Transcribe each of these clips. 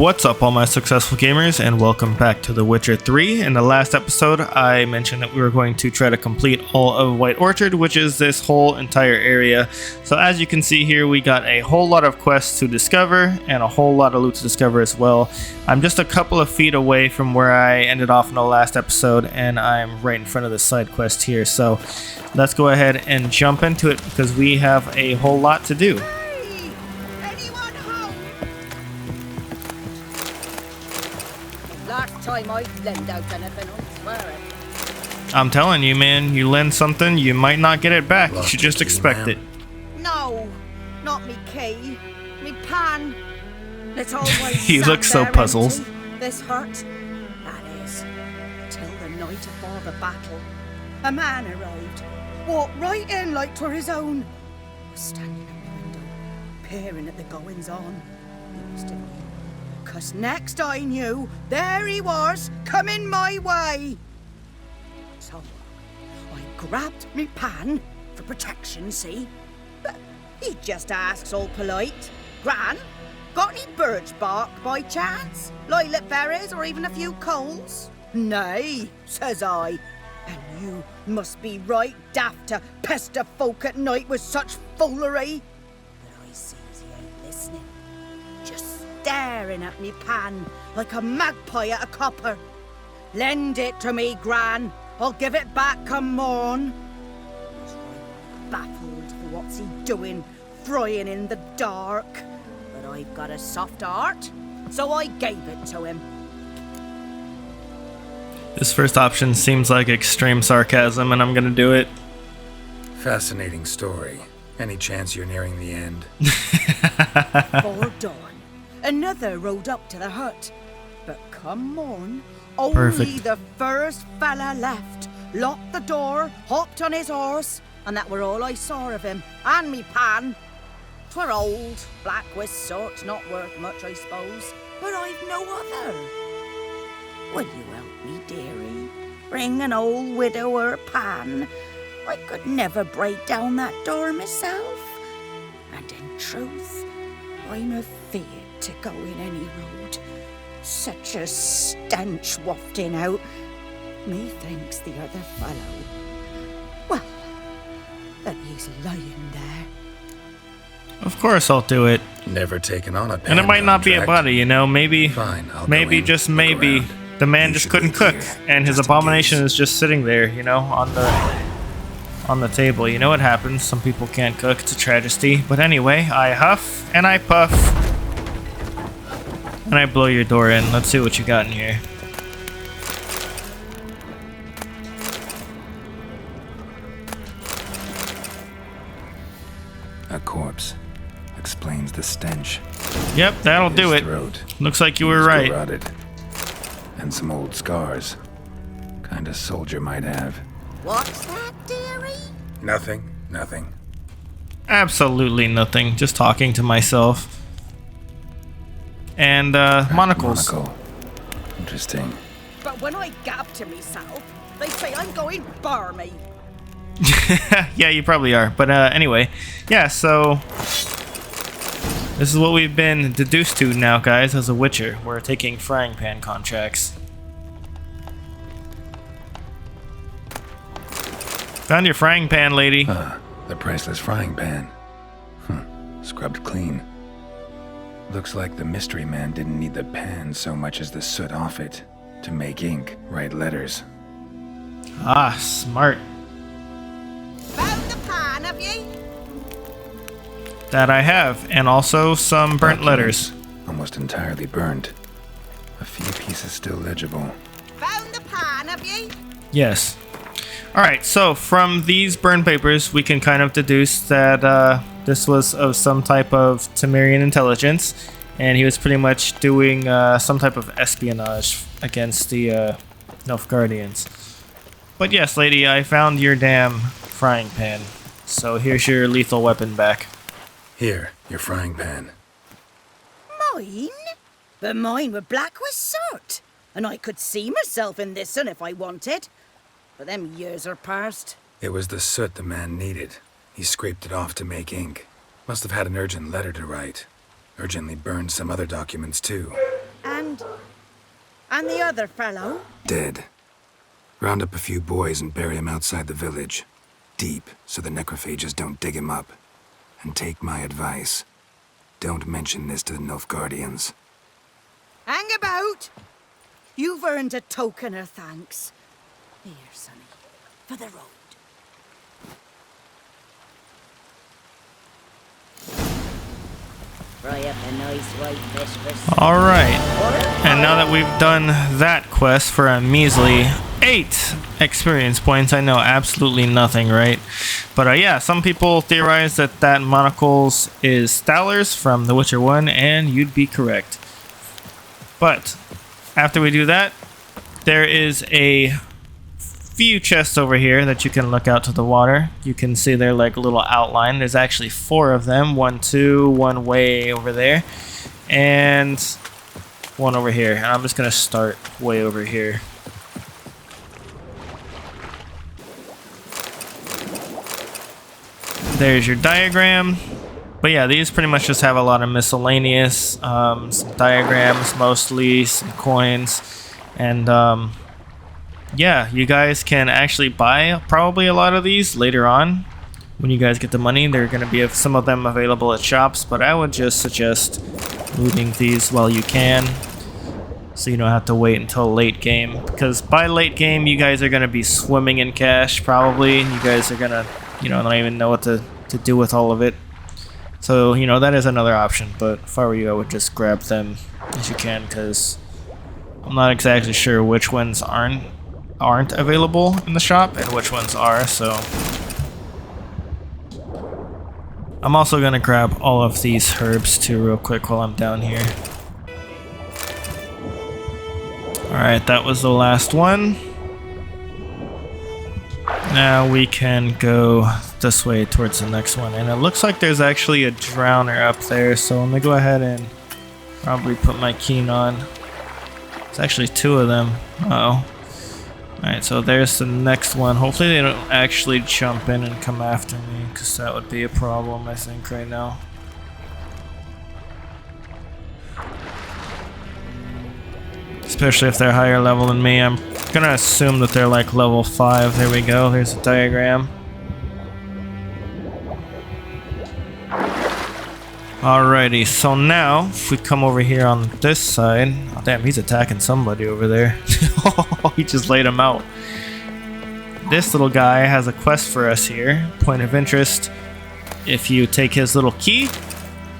What's up, all my successful gamers, and welcome back to The Witcher 3. In the last episode, I mentioned that we were going to try to complete all of White Orchard, which is this whole entire area. So as you can see here, we got a whole lot of quests to discover, and a whole lot of loot to discover as well. I'm just a couple of feet away from where I ended off in the last episode, and I'm right in front of the side quest here. So let's go ahead and jump into it, because we have a whole lot to do. Last time I lend out anything, I swear it. I'm telling you, man, you lend something, you might not get it back. You should just expect it. No, not me key, me pan. It's always He looks so puzzled. This hurt. That is, till the night before the battle, a man arrived, walked right in like 'twere his own. Was standing at the window, peering at the goings on. He must have knew. 'Cause next I knew, there he was, coming my way. So, I grabbed me pan, for protection, see? But he just asks all polite, Gran, got any birch bark by chance? Lilac berries or even a few coals? Nay, says I. And you must be right daft to pester folk at night with such foolery. But I sees he ain't listening. Just staring at me pan like a magpie at a copper. Lend it to me, Gran. I'll give it back come morn. He's right baffled for what's he doing, frying in the dark. But I've got a soft heart, so I gave it to him. This first option seems like extreme sarcasm, and I'm gonna do it. Fascinating story. Any chance you're nearing the end? Before dawn, another rode up to the hut. But come morn, only Perfect. the first fella left, locked the door, hopped on his horse, and that were all I saw of him, and me pan. 'Twere old, black with sort, not worth much, I suppose, but I've no other. Will you help me, dearie? Bring an old widower pan. I could never break down that door myself. And in truth, I'm afeard to go in any road. Such a stench wafting out. Methinks the other fellow, well, that he's lying there. Of course I'll do it. Never taken on a pan And it might not be a contract. body, you know, maybe, Fine, I'll go maybe, in, just look maybe, around. the man You just should couldn't be cook, here, and his just in abomination case. is just sitting there, you know, on the table. You know what happens, some people can't cook, it's a tragedy. But anyway, I huff, and I puff, and I blow your door in. Let's see what you got in here. A corpse. Explains the stench. Yep, that'll do His it. throat. Looks like you were Used to right. rotted. And some old scars. Kinda soldier might have. What's that, dearie? Nothing. Absolutely nothing, just talking to myself. And, monocles. Monocle. Interesting. But when I gab to myself, they say I'm going barmy. Yeah, you probably are. But anyway, yeah, so this is what we've been deduced to now, guys, as a Witcher. We're taking frying pan contracts. Found your frying pan, lady. The priceless frying pan. Scrubbed clean. Looks like the mystery man didn't need the pan so much as the soot off it to make ink, write letters. Ah, smart. Found the pan, have ye? That I have, and also some burnt letters. Almost entirely burned. A few pieces still legible. Found the pan, have ye? Yes. Alright, so from these burn papers, we can kind of deduce that this was of some type of Temerian intelligence, and he was pretty much doing some type of espionage against the Nilfgaardians. But yes, lady, I found your damn frying pan, so here's your lethal weapon back. Here, your frying pan. Mine? But mine were black with soot, and I could see myself in this one if I wanted. But them years are past. It was the soot the man needed. He scraped it off to make ink. Must have had an urgent letter to write. Urgently burned some other documents too. around? And the other fellow? Dead. Round up a few boys and bury him outside the village. Deep, so the necrophages don't dig him up. And take my advice. Don't mention this to the Nilfgaardians. Hang about! You've earned a token of thanks. Here, sonny, for the road. Fry up a nice white fish for Alright, and now that we've done that quest for a measly 8 experience points, I know absolutely nothing, right? But yeah, some people theorize that that monocles is Stallers from The Witcher 1, and you'd be correct. But after we do that, there is a few chests over here that you can look out to the water. You can see they're like a little outline. There's actually 4 of them. 1, 2, 1 way over there, and 1 over here. And I'm just gonna start way over here. There's your diagram. But yeah, these pretty much just have a lot of miscellaneous, some diagrams mostly, some coins, and yeah, you guys can actually buy probably a lot of these later on. When you guys get the money, they're going to be some of them available at shops, but I would just suggest looting these while you can, so you don't have to wait until late game, because by late game you guys are going to be swimming in cash probably, and you guys are going to, you know, not even know what to do with all of it. So, you know, that is another option, but if I were you, I would just grab them as you can, because I'm not exactly sure which ones aren't available in the shop and which ones are, so I'm also going to grab all of these herbs too real quick while I'm down here. Alright, that was the last one. Now we can go this way towards the next one, and it looks like there's actually a drowner up there, so let me go ahead and probably put my keen on. It's actually 2 of them. Uh-oh. Alright, so there's the next one. Hopefully they don't actually jump in and come after me, because that would be a problem, I think, right now. Especially if they're higher level than me. I'm gonna assume that they're like level 5. There we go, there's a diagram. Alrighty, so now if we come over here on this side, oh damn, he's attacking somebody over there. He just laid him out. This little guy has a quest for us here, point of interest. If you take his little key,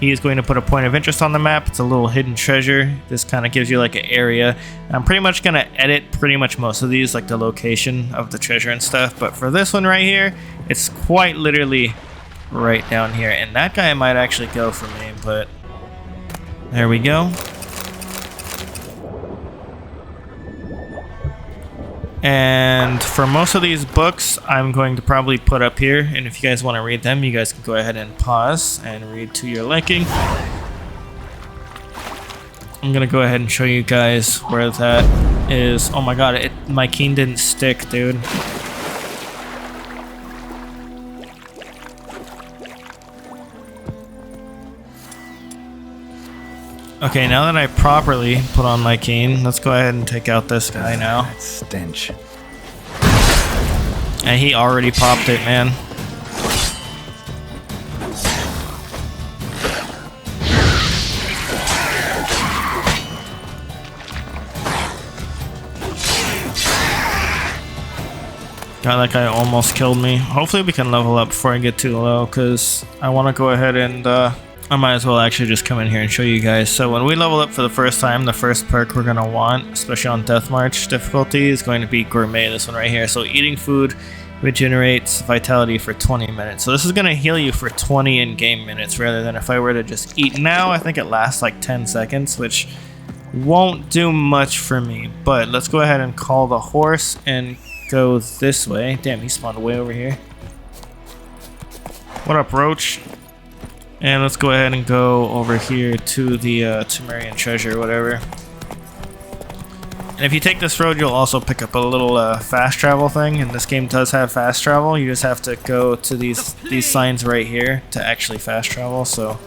he is going to put a point of interest on the map. It's a little hidden treasure. This kind of gives you like an area. I'm pretty much going to edit pretty much most of these, like the location of the treasure and stuff, but for this one right here, it's quite literally right down here, and that guy might actually go for me, but there we go. And for most of these books, I'm going to probably put up here, and if you guys want to read them, you guys can go ahead and pause and read to your liking. I'm gonna go ahead and show you guys where that is. Oh my god, my keen didn't stick, dude. Okay, now that I properly put on my keen, let's go ahead and take out this guy now. That stench. And he already popped it, man. God, that guy almost killed me. Hopefully we can level up before I get too low, because I want to go ahead and I might as well actually just come in here and show you guys. So when we level up for the first time, the first perk we're going to want, especially on Death March difficulty, is going to be Gourmet, this one right here. So eating food regenerates vitality for 20 minutes. So this is going to heal you for 20 in-game minutes, rather than if I were to just eat now, I think it lasts like 10 seconds, which won't do much for me. But let's go ahead and call the horse and go this way. Damn, he spawned way over here. What up, Roach? And let's go ahead and go over here to the Temerian treasure, whatever. And if you take this road, you'll also pick up a little fast travel thing. And this game does have fast travel. You just have to go to these signs right here to actually fast travel. So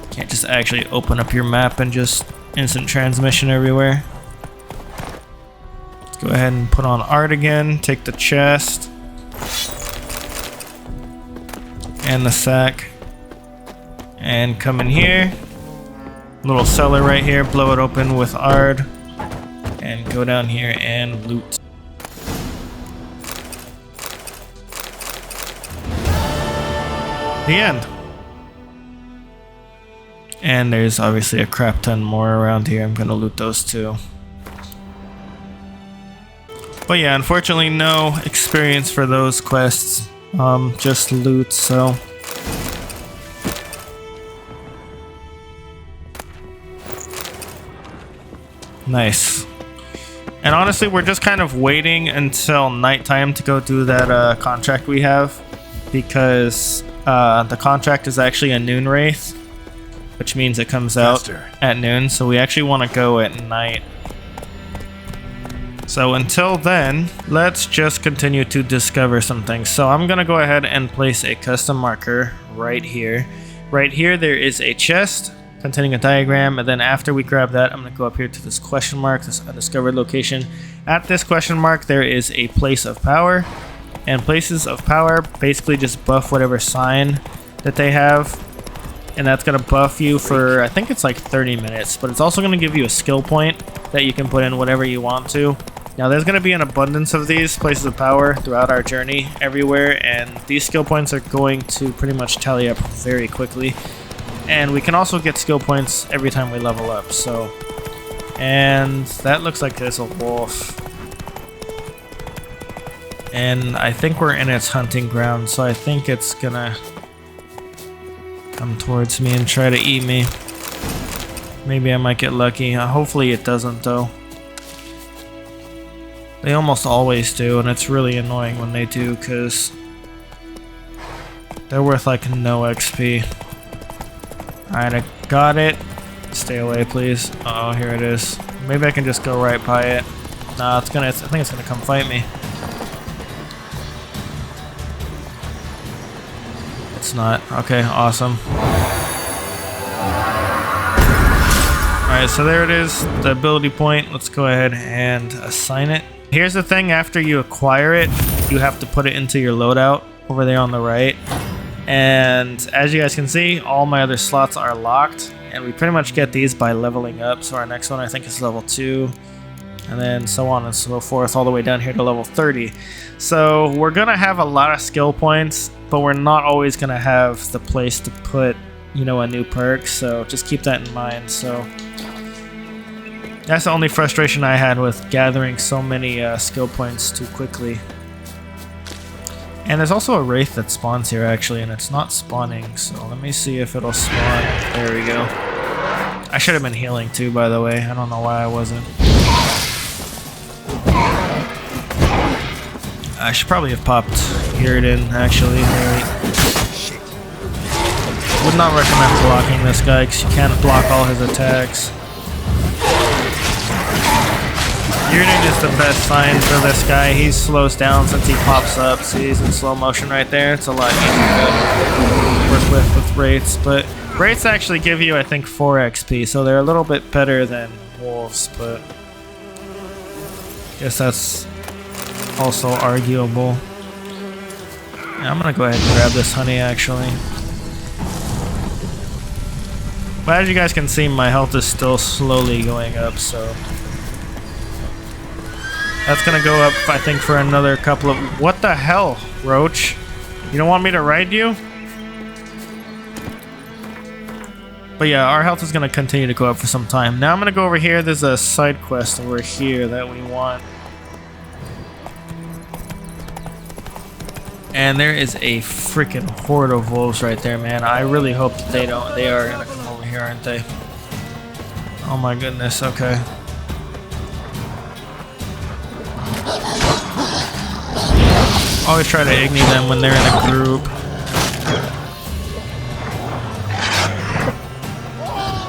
you can't just actually open up your map and just Instant transmission everywhere. Let's go ahead and put on art again. Take the chest. And the sack. And come in here. Little cellar right here. Blow it open with art. And go down here and loot. The end. And there's obviously a crap ton more around here. I'm gonna loot those too. But yeah, unfortunately no experience for those quests. Just loot, so. Nice. And honestly, we're just kind of waiting until nighttime to go do that contract we have. Because the contract is actually a noon wraith, which means it comes out at noon, so we actually want to go at night. So until then, let's just continue to discover some things. So I'm going to go ahead and place a custom marker right here. Right here there is a chest containing a diagram, and then after we grab that, I'm going to go up here to this question mark, this undiscovered location. At this question mark there is a place of power. And places of power basically just buff whatever sign that they have. And that's going to buff you for, I think it's like 30 minutes. But it's also going to give you a skill point that you can put in whatever you want to. Now there's going to be an abundance of these places of power throughout our journey everywhere. And these skill points are going to pretty much tally up very quickly. And we can also get skill points every time we level up. So, and that looks like there's a wolf. And I think we're in its hunting ground, so I think it's gonna come towards me and try to eat me. Maybe I might get lucky. Hopefully it doesn't, though. They almost always do, and it's really annoying when they do, because they're worth like no XP. Alright, I got it. Stay away, please. Oh, here it is. Maybe I can just go right by it. Nah, it's gonna. I think it's gonna come fight me. It's not. Okay, awesome. Alright, so there it is, the ability point. Let's go ahead and assign it. Here's the thing, after you acquire it, you have to put it into your loadout over there on the right. And as you guys can see, all my other slots are locked. And we pretty much get these by leveling up. So our next one I think is level 2. And then so on and so forth, all the way down here to level 30. So we're gonna have a lot of skill points, but we're not always gonna have the place to put, you know, a new perk. So just keep that in mind. So that's the only frustration I had with gathering so many skill points too quickly. And there's also a wraith that spawns here actually, and it's not spawning. So let me see if it'll spawn. There we go. I should have been healing too, by the way. I don't know why I wasn't. I should probably have popped Hirden, actually. Would not recommend blocking this guy, because you can't block all his attacks. Hirden is the best sign for this guy. He slows down since he pops up. See, he's in slow motion right there. It's a lot easier to work with wraiths. But wraiths actually give you, I think, 4 XP, so they're a little bit better than wolves, but I guess that's also arguable. Yeah, I'm gonna go ahead and grab this honey actually. But as you guys can see, my health is still slowly going up, so that's gonna go up, I think, for another couple of... What the hell, Roach? You don't want me to ride you? But yeah, our health is gonna continue to go up for some time. Now I'm gonna go over here. There's a side quest over here that we want. And there is a freaking horde of wolves right there, man. I really hope that they don't. They are gonna come over here, aren't they? Oh my goodness, okay. Always try to ignite them when they're in a group.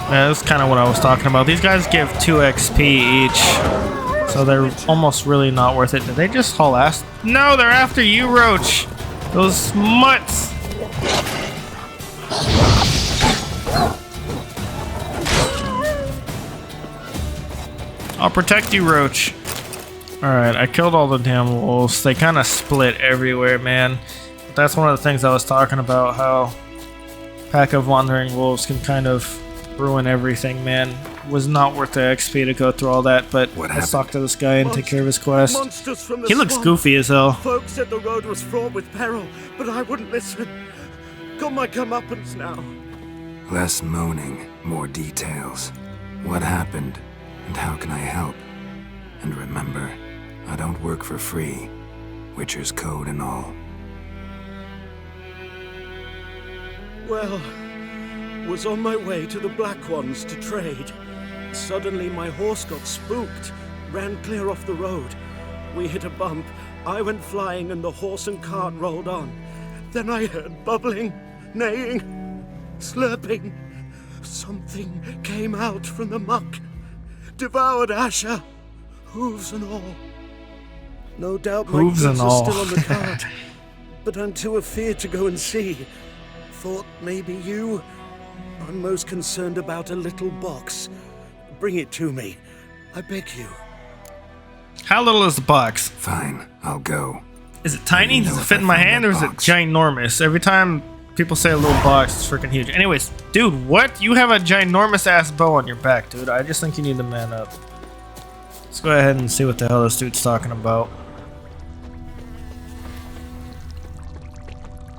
Yeah, that's kind of what I was talking about. These guys give 2 XP each, so they're almost really not worth it. Did they just haul ass? No, they're after you, Roach! Those mutts! I'll protect you, Roach. Alright, I killed all the damn wolves. They kind of split everywhere, man. But that's one of the things I was talking about, how pack of wandering wolves can kind of ruin everything, man. Was not worth the XP to go through all that, but let's talk to this guy and take care of his quest. He looks goofy as hell. Folks said the road was fraught with peril, but I wouldn't listen. Got my comeuppance now. Less moaning, more details. What happened, and how can I help? And remember, I don't work for free. Witcher's code and all. Well, was on my way to the Black Ones to trade. Suddenly my horse got spooked, ran clear off the road. We hit a bump, I went flying and the horse and cart rolled on. Then I heard bubbling, neighing, slurping. Something came out from the muck, devoured Asher, hooves and all. No doubt my goods are still on the cart, but I'm too afeard to go and see. Thought maybe you. I'm most concerned about a little box. Bring it to me. I beg you. How little is the box? Fine, I'll go. Is it tiny? Does it fit in my hand, or is it ginormous? Every time people say a little box, it's freaking huge. Anyways, dude, what? You have a ginormous ass bow on your back, dude. I just think you need to man up. Let's go ahead and see what the hell this dude's talking about.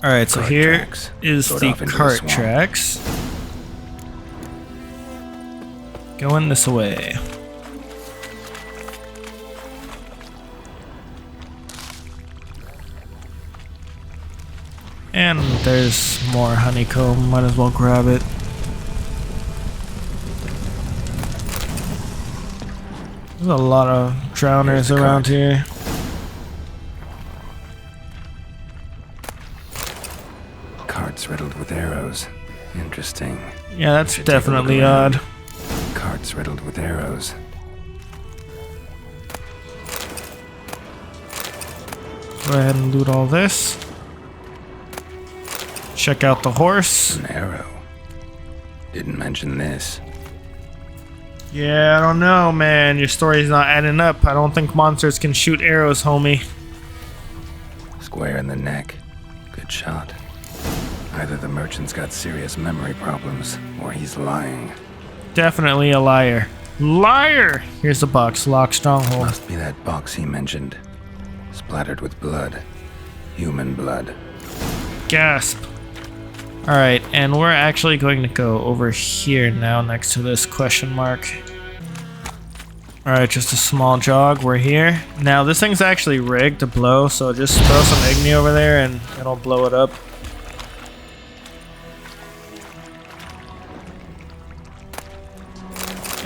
Alright, so here is the cart tracks. Going this way. And there's more honeycomb, might as well grab it. There's a lot of drowners around here. Carts riddled with arrows. Interesting. Yeah, that's definitely odd. Carts riddled with arrows. Go ahead and loot all this. Check out the horse. An arrow. Didn't mention this. Yeah, I don't know, man. Your story's not adding up. I don't think monsters can shoot arrows, homie. Square in the neck. Good shot. Either the merchant's got serious memory problems, or he's lying. Definitely a liar. Liar! Here's the box. Lock stronghold. Must be that box he mentioned. Splattered with blood. Human blood. Gasp. Alright, and we're actually going to go over here now next to this question mark. Alright, just a small jog. We're here. Now, this thing's actually rigged to blow, so just throw some Igni over there and it'll blow it up.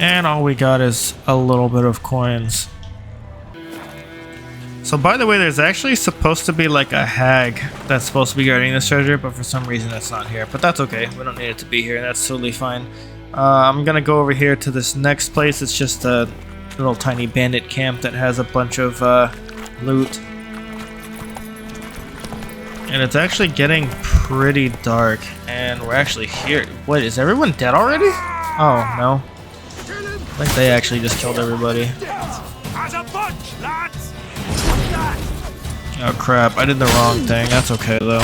And all we got is a little bit of coins. So by the way, there's actually supposed to be like a hag that's supposed to be guarding this treasure, but for some reason it's not here. But that's okay, we don't need it to be here, that's totally fine. I'm gonna go over here to this next place. It's just a little tiny bandit camp that has a bunch of loot. And it's actually getting pretty dark, and we're actually here. What, is everyone dead already? Oh, no. I think they actually just killed everybody. Oh crap, I did the wrong thing. That's okay though.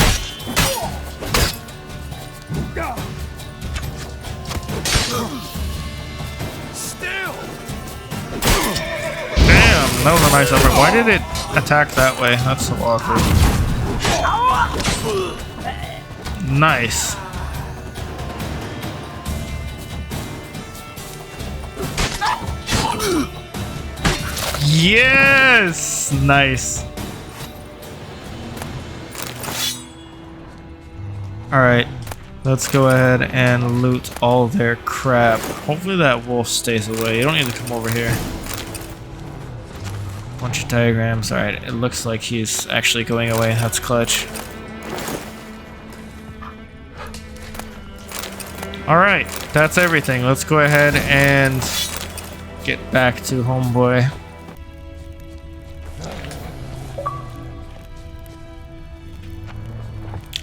Damn, that was a nice effort. Why did it attack that way? That's so awkward. Nice. Yes! Nice. Alright, let's go ahead and loot all their crap. Hopefully that wolf stays away. You don't need to come over here. Bunch of diagrams. Alright, it looks like he's actually going away. That's clutch. Alright, that's everything. Let's go ahead and get back to homeboy.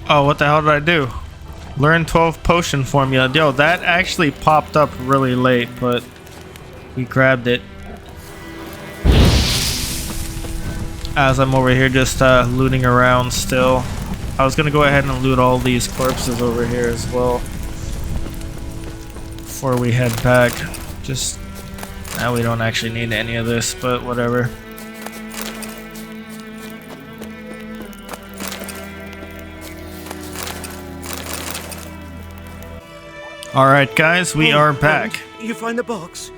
Oh, what the hell did I do? Learn 12 potion formula. Yo, that actually popped up really late, but we grabbed it. as I'm over here just looting around still. I was gonna go ahead and loot all these corpses over here as well before we head back. Just now we don't actually need any of this, but whatever. Alright guys, we are back. You find the box?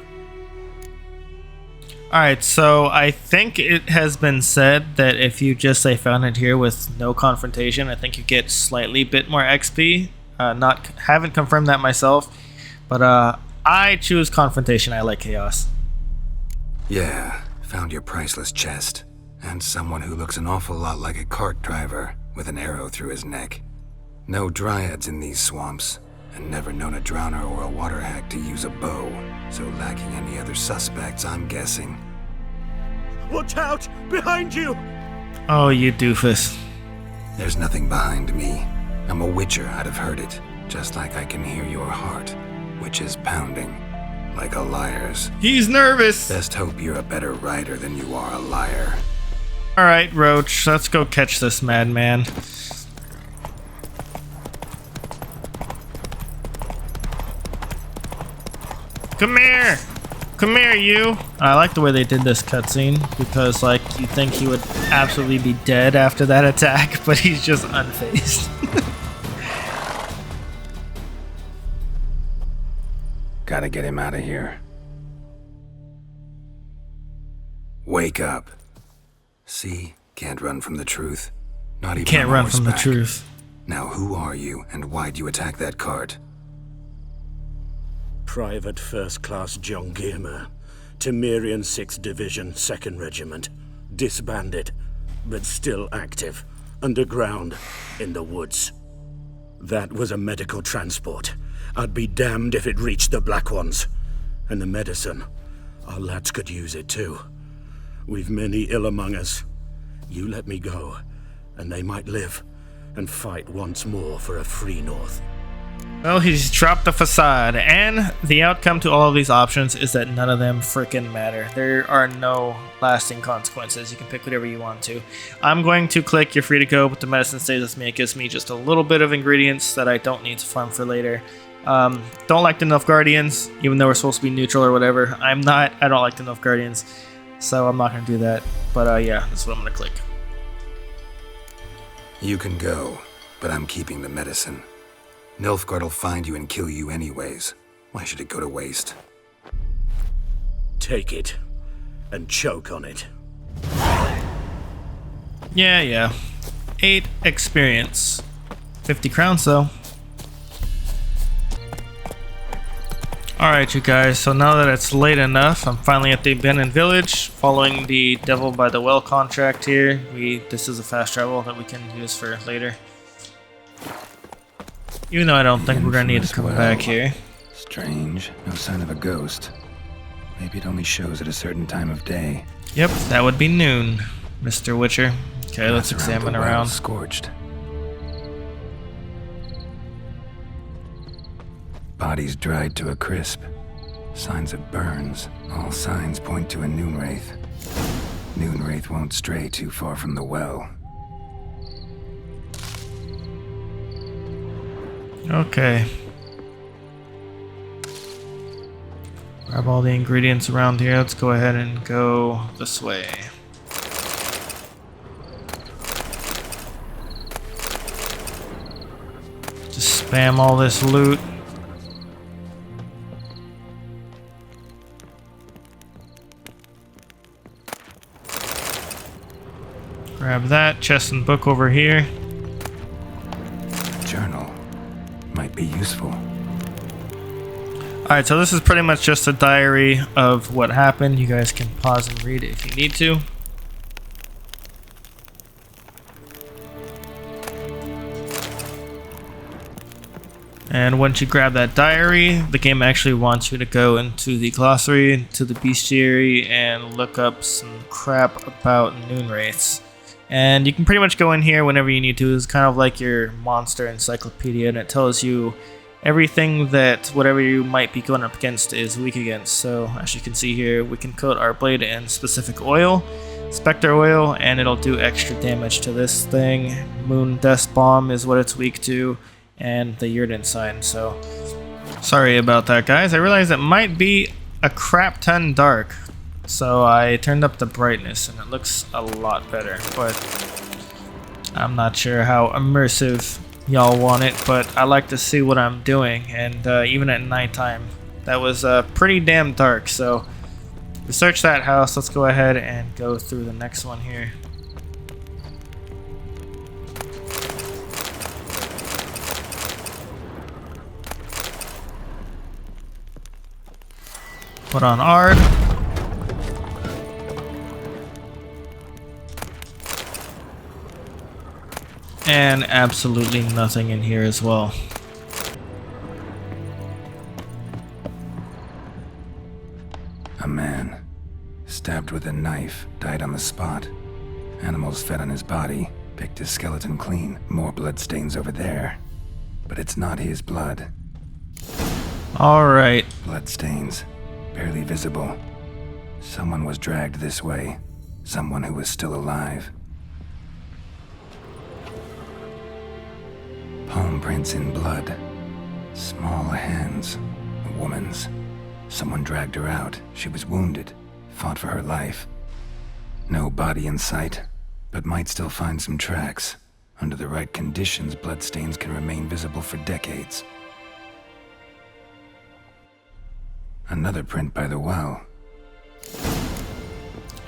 Alright, so I think it has been said that if you just say found it here with no confrontation, I think you get slightly bit more XP. Haven't confirmed that myself, but I choose confrontation. I like chaos. Yeah, found your priceless chest. And someone who looks an awful lot like a cart driver with an arrow through his neck. No dryads in these swamps, and never known a drowner or a water hack to use a bow. So lacking any other suspects, I'm guessing. Watch out! Behind you! Oh, you doofus. There's nothing behind me. I'm a witcher, I'd have heard it. Just like I can hear your heart, which is pounding. Like a liar's. He's nervous! Best hope you're a better rider than you are a liar. Alright, Roach, let's go catch this madman. Come here! Come here, you! I like the way they did this cutscene, because, like, you think he would absolutely be dead after that attack, but he's just unfazed. Gotta get him out of here. Wake up. See? Can't run from the truth. Not even Can't on run from the horseback. truth. Now who are you, and why'd you attack that cart? Private First Class John Giermer, Temerian 6th Division, 2nd Regiment. Disbanded, but still active. Underground, in the woods. That was a medical transport. I'd be damned if it reached the Black Ones. And the medicine, our lads could use it too. We've many ill among us. You let me go, and they might live, and fight once more for a free North. Well, he's dropped the facade, and the outcome to all of these options is that none of them frickin' matter. There are no lasting consequences. You can pick whatever you want to. I'm going to click You're free to go, but the medicine stays with me. It gives me just a little bit of ingredients that I don't need to farm for later. Don't like the Nilfgaardians, even though we're supposed to be neutral or whatever. I don't like the Nilfgaardians, so I'm not going to do that. But yeah, that's what I'm going to click. You can go, but I'm keeping the medicine. Nilfgaard'll find you and kill you anyways. Why should it go to waste? Take it, and choke on it. Yeah. 8 experience. 50 crowns, though. Alright, you guys, so now that it's late enough, I'm finally at the Benin village, following the Devil by the Well contract here. This is a fast travel that we can use for later. Even though I don't think we're gonna need to come back here. Strange, no sign of a ghost. Maybe it only shows at a certain time of day. Yep, that would be noon, Mr. Witcher. Okay, let's examine around. Scorched. Bodies dried to a crisp. Signs of burns. All signs point to a Noonwraith. Noonwraith won't stray too far from the well. Okay. Grab all the ingredients around here. Let's go ahead and go this way. Just spam all this loot. Grab that chest and book over here. Journal. Might be useful. Alright, so this is pretty much just a diary of what happened. You guys can pause and read it if you need to. And once you grab that diary, the game actually wants you to go into the glossary, to the bestiary, and look up some crap about Noonwraiths. And you can pretty much go in here whenever you need to. It's kind of like your monster encyclopedia, and it tells you everything that whatever you might be going up against is weak against. So as you can see here, we can coat our blade in specific oil. Spectre oil, and it'll do extra damage to this thing. Moon Dust Bomb is what it's weak to, and the Yurden sign. So sorry about that, guys. I realized it might be a crap ton dark, so I turned up the brightness and it looks a lot better, but I'm not sure how immersive y'all want it, but I like to see what I'm doing, and even at nighttime that was pretty damn dark. So we searched that house. Let's go ahead and go through the next one here. Put on Ard. And absolutely nothing in here as well. A man, stabbed with a knife, died on the spot. Animals fed on his body, picked his skeleton clean. More bloodstains over there. But it's not his blood. Alright. Bloodstains, barely visible. Someone was dragged this way. Someone who was still alive. Palm prints in blood. Small hands. A woman's. Someone dragged her out. She was wounded. Fought for her life. No body in sight, but might still find some tracks. Under the right conditions, bloodstains can remain visible for decades. Another print by the well.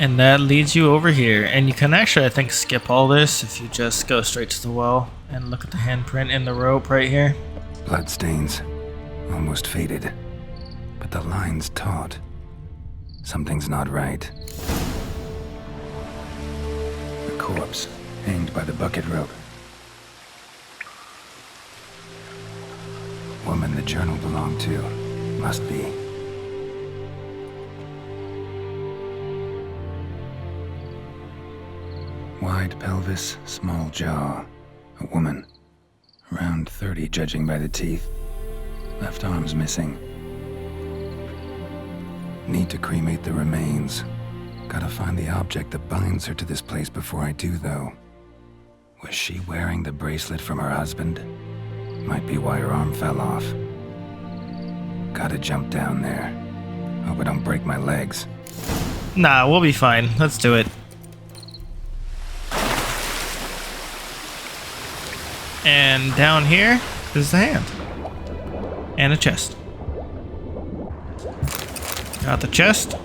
And that leads you over here, and you can actually, I think, skip all this if you just go straight to the well and look at the handprint in the rope right here. Bloodstains. Almost faded. But the line's taut. Something's not right. A corpse, hanged by the bucket rope. Woman the journal belonged to. Must be. Wide pelvis, small jaw. A woman. Around 30, judging by the teeth. Left arm's missing. Need to cremate the remains. Gotta find the object that binds her to this place before I do, though. Was she wearing the bracelet from her husband? Might be why her arm fell off. Gotta jump down there. Hope I don't break my legs. Nah, we'll be fine. Let's do it. And down here is the hand. And a chest. Got the chest.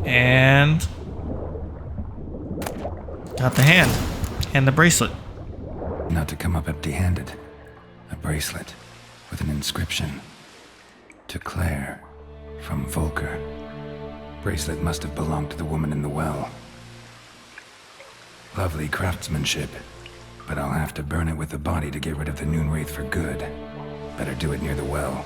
And got the hand. And the bracelet. Not to come up empty-handed. A bracelet with an inscription. To Claire, from Volker. Bracelet must have belonged to the woman in the well. Lovely craftsmanship. But I'll have to burn it with the body to get rid of the Noon Wraith for good. Better do it near the well.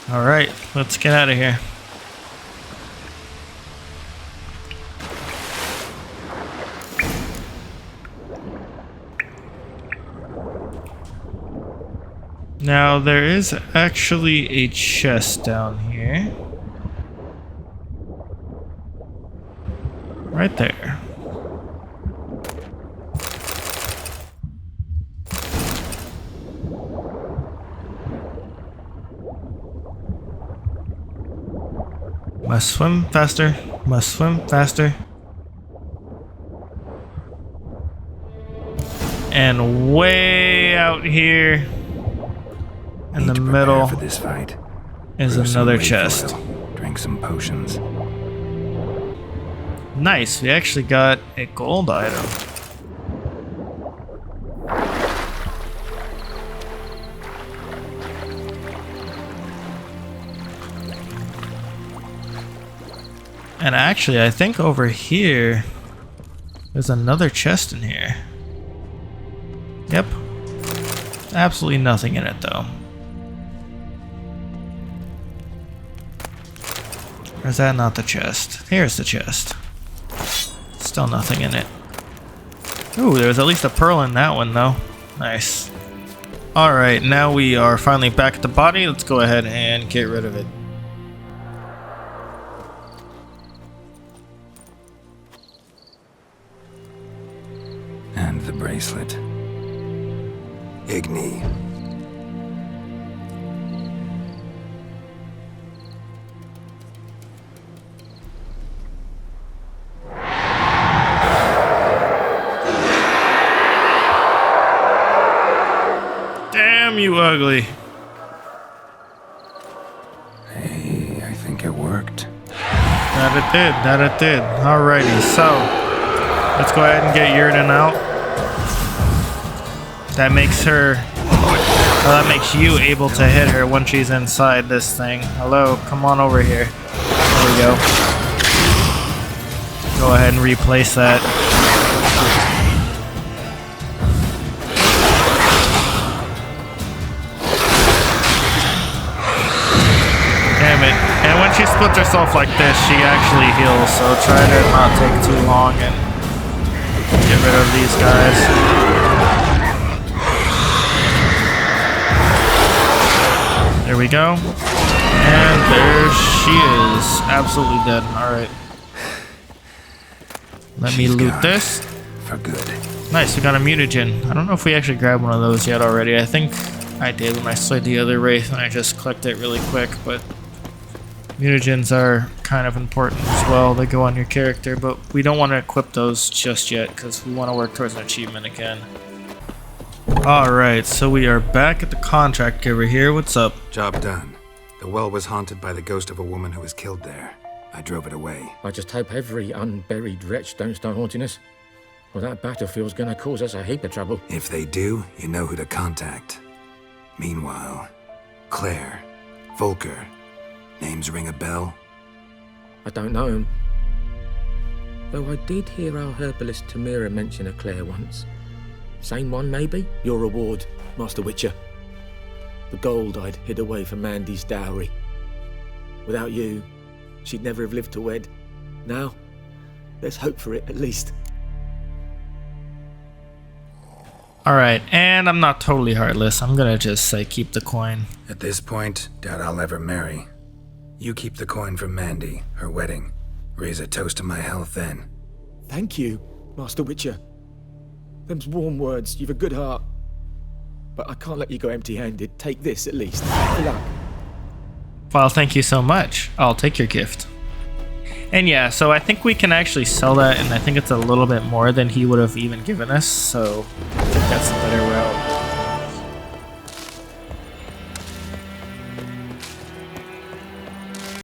Alright, let's get out of here. Now there is actually a chest down here. Right there. Must swim faster. Must swim faster. And way out here in the middle for this fight. is another chest. Drink some potions. Nice, we actually got a gold item. And actually, I think over here, there's another chest in here. Yep. Absolutely nothing in it, though. Or is that not the chest? Here's the chest. Still nothing in it. Ooh, there's at least a pearl in that one, though. Nice. Alright, now we are finally back at the body. Let's go ahead and get rid of it. bracelet. Igni. Damn you ugly. Hey, I think it worked. That it did. Alrighty, so let's go ahead and get Yurden out. That makes her, that makes you able to hit her when she's inside this thing. Hello, come on over here. There we go. Go ahead and replace that. Damn it. And when she splits herself like this, she actually heals, so try to not take too long and get rid of these guys. There we go. And there she is. Absolutely dead. Alright. Let me loot this. For good. Nice, we got a mutagen. I don't know if we actually grabbed one of those yet already. I think I did when I slayed the other wraith and I just clicked it really quick, but mutagens are kind of important as well. They go on your character, but we don't want to equip those just yet because we want to work towards an achievement again. Alright, so we are back at the contract giver here. What's up? Job done. The well was haunted by the ghost of a woman who was killed there. I drove it away. I just hope every unburied wretch don't start haunting us. Well, that battlefield's gonna cause us a heap of trouble. If they do, you know who to contact. Meanwhile, Claire, Volker, names ring a bell? I don't know him. Though I did hear our herbalist Temerian mention a Claire once. Same one, maybe? Your reward, Master Witcher. The gold I'd hid away for Mandy's dowry. Without you, she'd never have lived to wed. Now, let's hope for it, at least. Alright, and I'm not totally heartless. I'm gonna just say keep the coin. At this point, doubt I'll ever marry. You keep the coin from Mandy, her wedding. Raise a toast to my health then. Thank you, Master Witcher. Them's warm words, you've a good heart. But I can't let you go empty-handed. Take this, at least. Good luck. Well, thank you so much. I'll take your gift. And yeah, so I think we can actually sell that, and I think it's a little bit more than he would have even given us, so I think that's the better route.